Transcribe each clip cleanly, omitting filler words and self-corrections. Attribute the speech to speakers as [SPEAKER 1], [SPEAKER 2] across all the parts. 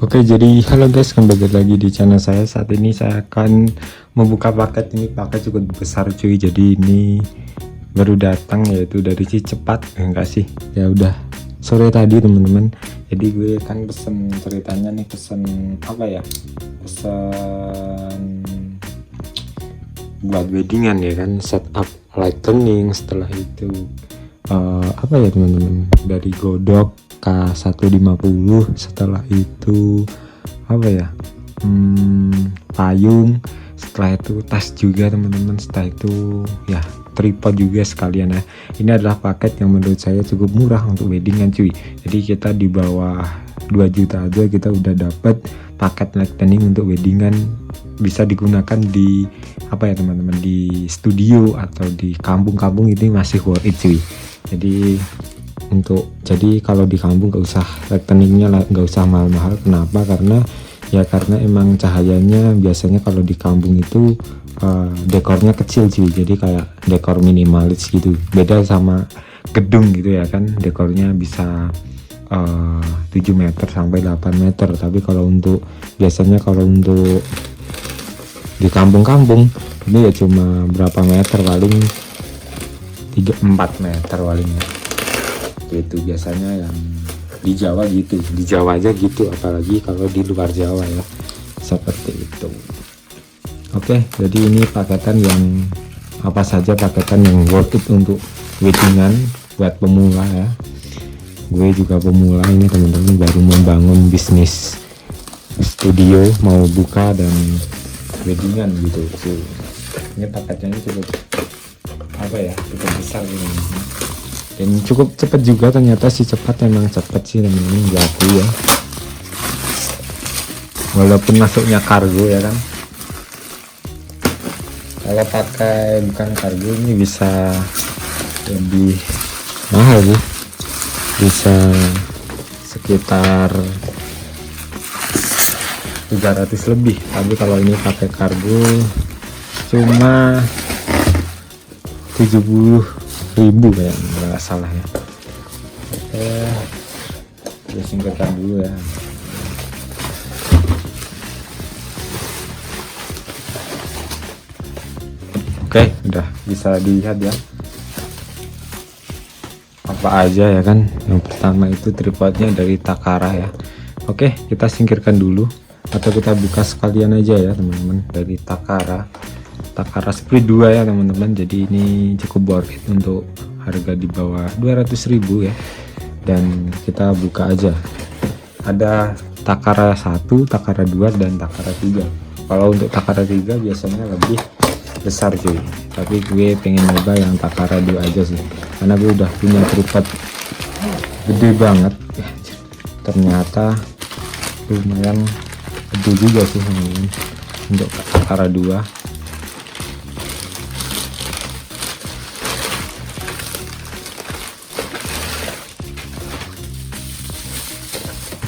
[SPEAKER 1] Oke, jadi halo guys, kembali lagi di channel saya. Saat ini saya akan membuka paket. Ini paket cukup besar cuy. Jadi ini baru datang, yaitu dari si cepat enggak sih ya, udah sore tadi teman-teman. Jadi gue kan pesen, ceritanya nih pesen apa ya, pesen buat weddingan ya kan, setup lightning. Setelah itu apa ya teman-teman, dari Godok K150. Setelah itu apa ya, payung. Setelah itu tas juga teman-teman. Setelah itu ya tripod juga sekalian ya. Ini adalah paket yang menurut saya cukup murah untuk weddingan cuy. Jadi kita di bawah 2 juta aja kita udah dapat paket lightning untuk weddingan. Bisa digunakan di apa ya teman-teman, di studio atau di kampung-kampung. Ini masih worth it cuy. Jadi kalau di kampung gak usah lightningnya, gak usah mahal-mahal. Kenapa? Karena emang cahayanya biasanya kalau di kampung itu dekornya kecil cuy. Jadi kayak dekor minimalis gitu, beda sama gedung gitu ya kan, dekornya bisa 7 meter sampai 8 meter. Tapi kalau untuk biasanya kalau untuk di kampung-kampung ini ya cuma berapa meter, paling 3-4 meter palingnya. Itu biasanya yang di Jawa gitu, di Jawa aja gitu, apalagi kalau di luar Jawa ya, seperti itu. Oke, jadi ini paketan yang apa saja, paketan yang worth it untuk weddingan buat pemula ya. Gue juga pemula ini teman-teman, baru membangun bisnis studio, mau buka dan weddingan gitu. Ini paketnya cukup apa ya, cukup besar ini. Dan cukup cepet juga ternyata. Si cepat emang cepet sih temen-temen, jago ya, walaupun masuknya kargo ya kan. Kalau pakai bukan kargo ini bisa lebih mahal sih, bisa sekitar 300 lebih. Tapi kalau ini pakai kargo cuma 70.000 kayak, nggak salah ya. Oke, kita singkirkan dulu ya. Oke, udah bisa dilihat ya apa aja ya kan. Yang pertama itu tripodnya dari Takara ya. Oke, kita singkirkan dulu, atau kita buka sekalian aja ya teman-teman. Dari Takara Speed 2 ya teman-teman. Jadi ini cukup worth it untuk harga di bawah 200.000 ya. Dan kita buka aja. Ada Takara 1, Takara 2 dan Takara 3. Kalau untuk Takara 3 biasanya lebih besar cuy, tapi gue pengen nyoba yang Takara 2 aja sih, karena gue udah punya tripod gede banget. Ternyata lumayan gede juga sih ini untuk Takara 2.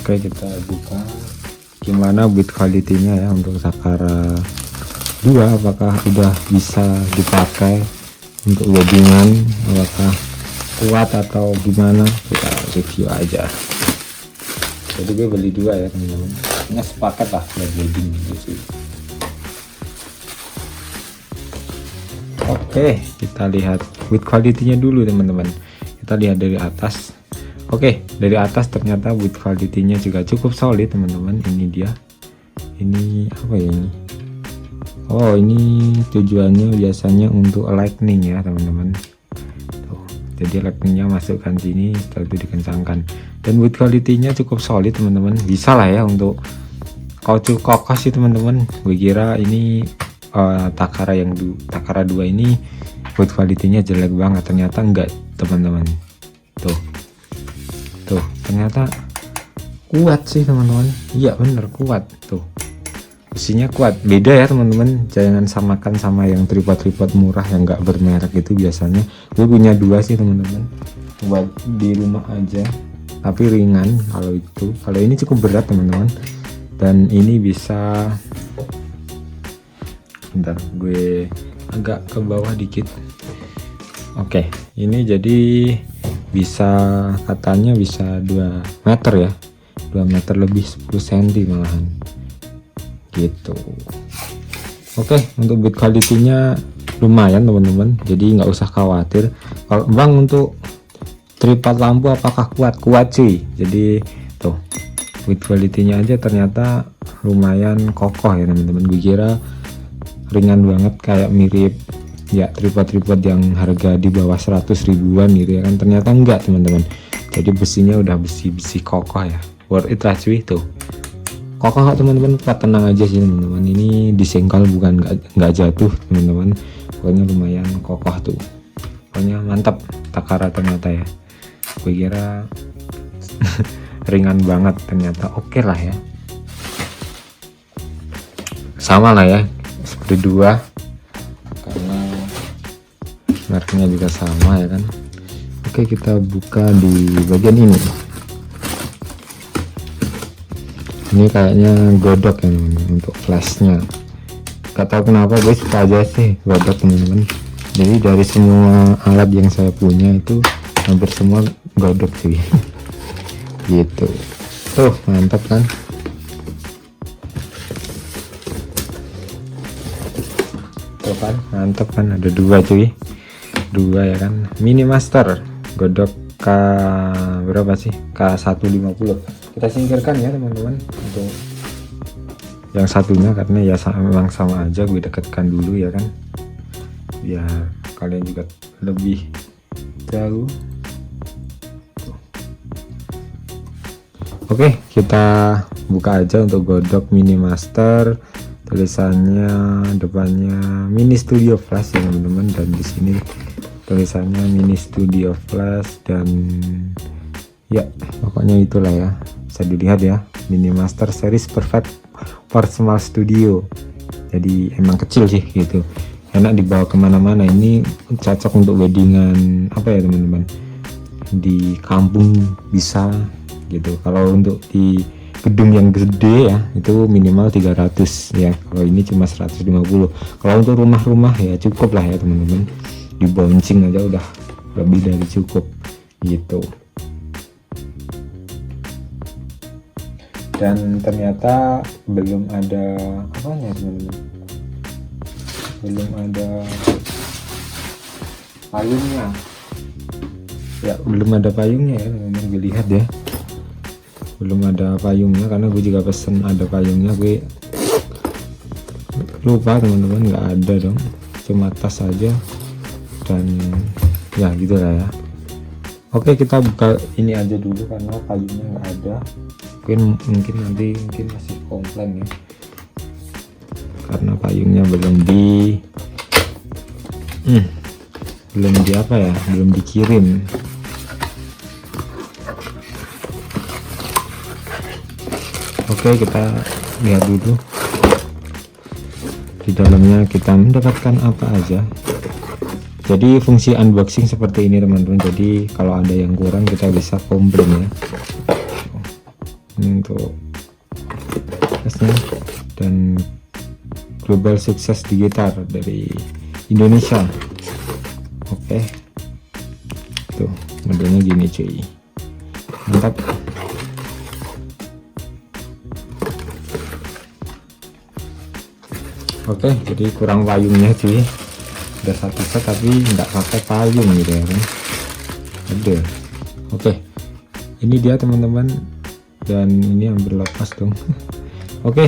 [SPEAKER 1] Oke, kita buka gimana build quality-nya ya untuk Takara 2. Apakah udah bisa dipakai untuk weddingan, apakah kuat atau gimana, kita review aja. Jadi gue beli 2 ya teman-teman, ini sepaket lah buat wedding gitu. Oke, kita lihat build quality-nya dulu teman-teman. Kita lihat dari atas. Oke, dari atas ternyata build quality-nya juga cukup solid teman-teman. Ini dia, ini apa ya ini, oh ini tujuannya biasanya untuk lightning ya teman-teman. Jadi lightningnya masukkan sini, setelah itu dikencangkan. Dan build quality-nya cukup solid teman-teman, bisa lah ya untuk kaucuk kokoh sih teman-teman. Gue kira ini Takara 2 ini build quality-nya jelek banget, ternyata enggak teman-teman. Tuh ternyata kuat sih teman-teman. Iya bener, kuat tuh, besinya kuat. Beda ya teman-teman, jangan samakan sama yang tripod murah yang nggak bermerek itu. Biasanya gue punya 2 sih teman-teman, buat di rumah aja, tapi ringan. Kalau ini cukup berat teman-teman, dan ini bisa, bentar gue agak ke bawah dikit. Oke, ini jadi bisa, katanya bisa 2 meter ya. 2 meter lebih, 10 cm malahan gitu. Oke, untuk build quality-nya lumayan teman-teman, jadi nggak usah khawatir. Kalau bang untuk tripod lampu apakah kuat cuy, jadi tuh build quality-nya aja ternyata lumayan kokoh ya teman-teman. Gue kira ringan banget kayak mirip ya tripod-tripod yang harga di bawah 100 ribuan gitu ya kan, ternyata enggak teman-teman. Jadi besinya udah besi kokoh ya, worth it lah cuy. Tuh kokoh teman-teman, kuat, tenang aja sih teman-teman. Ini disenggol bukan nggak jatuh teman-teman, pokoknya lumayan kokoh tuh, pokoknya mantap Takara ternyata ya. Gue kira ringan banget, ternyata oke lah ya, sama lah ya seperti dua karena mereknya juga sama ya kan. Oke, kita buka di bagian ini. Ini kayaknya godok ya untuk flashnya, gak tahu kenapa gue suka aja sih godok teman-teman. Jadi dari semua alat yang saya punya itu hampir semua godok sih gitu. Tuh mantap kan, tuh kan mantap kan, ada dua cuy, dua ya kan. Mini Master godok K berapa sih, K150. Kita singkirkan ya teman-teman untuk yang satunya karena ya memang sama aja, gue dekatkan dulu ya kan biar kalian juga lebih tahu. Oke, kita buka aja untuk godok Mini Master. Tulisannya depannya Mini Studio Flash ya teman-teman, dan di sini tulisannya Mini Studio Flash, dan ya pokoknya itulah ya, bisa dilihat ya, Mini Master series perfect for small studio. Jadi emang kecil sih gitu, enak dibawa kemana-mana. Ini cocok untuk weddingan apa ya teman-teman, di kampung bisa gitu. Kalau untuk di gedung yang gede ya itu minimal 300 ya, kalau ini cuma 150. Kalau untuk rumah-rumah ya cukup lah ya teman-teman, di bouncing aja udah lebih dari cukup gitu. Dan ternyata belum ada apanya teman-teman, belum ada payungnya ya, belum ada payungnya ya teman-teman. Gue lihat ya, belum ada payungnya karena gue juga pesen ada payungnya, gue lupa teman-teman, nggak ada dong, cuma tas saja dan ya gitu lah ya. Oke, kita buka ini aja dulu karena payungnya nggak ada. Mungkin nanti masih komplain ya karena payungnya belum di apa ya, belum dikirim. Oke, kita lihat dulu di dalamnya kita mendapatkan apa aja. Jadi fungsi unboxing seperti ini teman-teman, jadi kalau ada yang kurang kita bisa komplain ya. Ini untuk tesnya, dan Global Sukses Digital dari Indonesia. Oke, tuh modelnya gini cuy, mantap. Oke, jadi kurang payungnya cuy, udah satu set tapi nggak pakai payung gitu ya kan, ada. Oke, ini dia teman-teman, dan ini hampir lepas dong. Oke,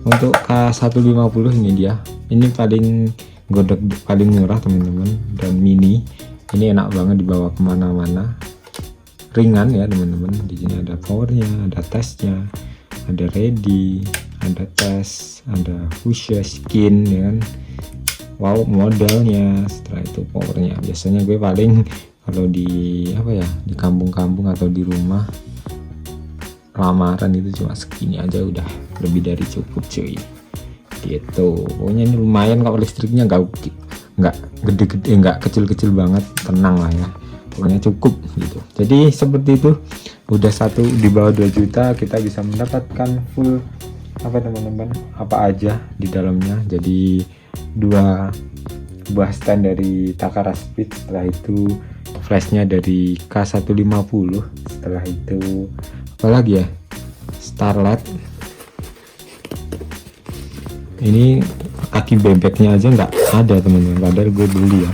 [SPEAKER 1] untuk K150 ini dia, ini paling godok paling murah teman-teman, dan mini ini enak banget dibawa kemana-mana, ringan ya teman-teman. Di sini ada powernya, ada tesnya, ada ready, ada tes, ada fuchsia skin ya kan. Wow, modalnya, setelah itu powernya. Biasanya gue paling kalau di apa ya, di kampung-kampung atau di rumah lamaran itu cuma segini aja udah lebih dari cukup cuy gitu. Pokoknya ini lumayan, kalau listriknya nggak gede-gede, nggak kecil-kecil banget, tenang lah ya, pokoknya cukup gitu. Jadi seperti itu, udah satu di bawah 2 juta kita bisa mendapatkan full apa teman-teman, apa aja di dalamnya. Jadi dua buah stand dari Takara Speed, setelah itu flashnya dari K150, setelah itu apalagi ya, starlet. Ini kaki bebeknya aja nggak ada teman-teman, padahal gue beli ya.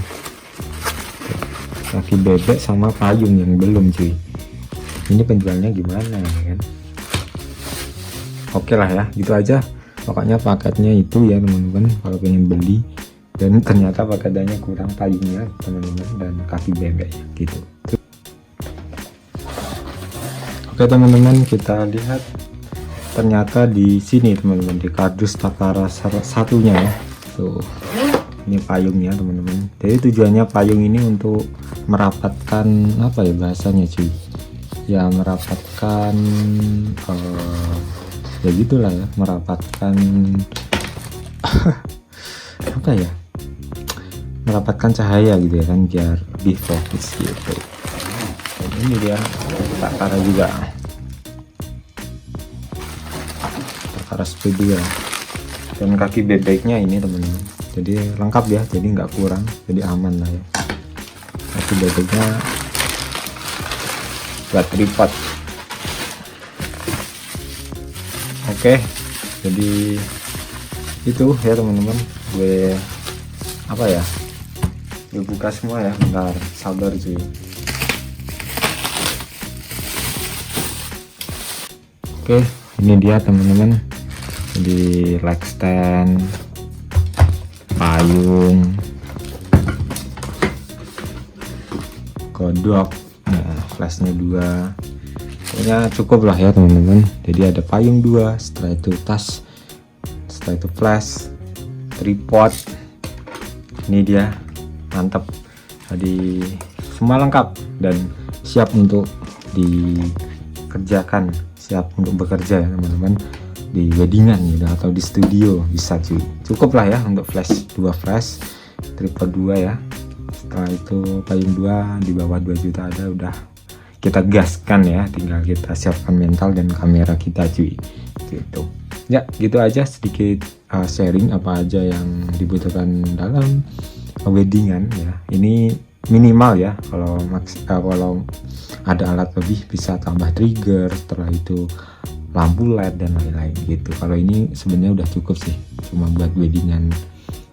[SPEAKER 1] Kaki bebek sama payung yang belum cuy. Ini penjualnya gimana ya kan? Oke lah ya, gitu aja pokoknya paketnya itu ya teman-teman, kalau pengen beli. Dan ternyata paketannya kurang payungnya teman-teman dan kaki bebeknya gitu. Oke teman-teman, kita lihat ternyata di sini teman-teman, di kardus Takara satunya ya. Tuh, ini payungnya teman-teman. Jadi tujuannya payung ini untuk merapatkan apa ya bahasanya cuy? Ya merapatkan ya gitulah ya, merapatkan apa ya? Merapatkan cahaya gitu ya kan, biar lebih fokus gitu. Dan ini dia Takara juga, Takara Speed ya. Dan kaki bebeknya ini teman-teman, jadi lengkap ya, jadi nggak kurang, jadi aman lah ya. Kaki bebeknya buat tripod. Oke, jadi itu ya teman-teman, gue apa ya, gue buka semua ya, bentar sabar cuy. Oke, ini dia teman-teman, jadi leg stand, payung, kodok, nah flashnya 2, pokoknya cukup lah ya teman-teman. Jadi ada payung 2, setelah itu tas, setelah itu flash, tripod. Ini dia, mantap. Jadi semua lengkap dan siap untuk dikerjakan, siap untuk bekerja ya teman-teman, di weddingan gitu atau di studio bisa cuy. Cukup lah ya untuk flash 2 flash, tripod 2 ya. Setelah itu payung 2 di bawah 2 juta ada, udah kita gaskan ya, tinggal kita siapkan mental dan kamera kita cuy gitu ya. Gitu aja sedikit sharing apa aja yang dibutuhkan dalam weddingan ya. Ini minimal ya, kalau kalau ada alat lebih bisa tambah trigger, setelah itu lampu LED dan lain-lain gitu. Kalau ini sebenarnya udah cukup sih, cuma buat weddingan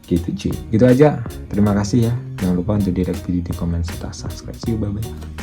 [SPEAKER 1] gitu cuy. Gitu aja, terima kasih ya, jangan lupa untuk di like video, di komen, serta subscribe. See you, bye bye.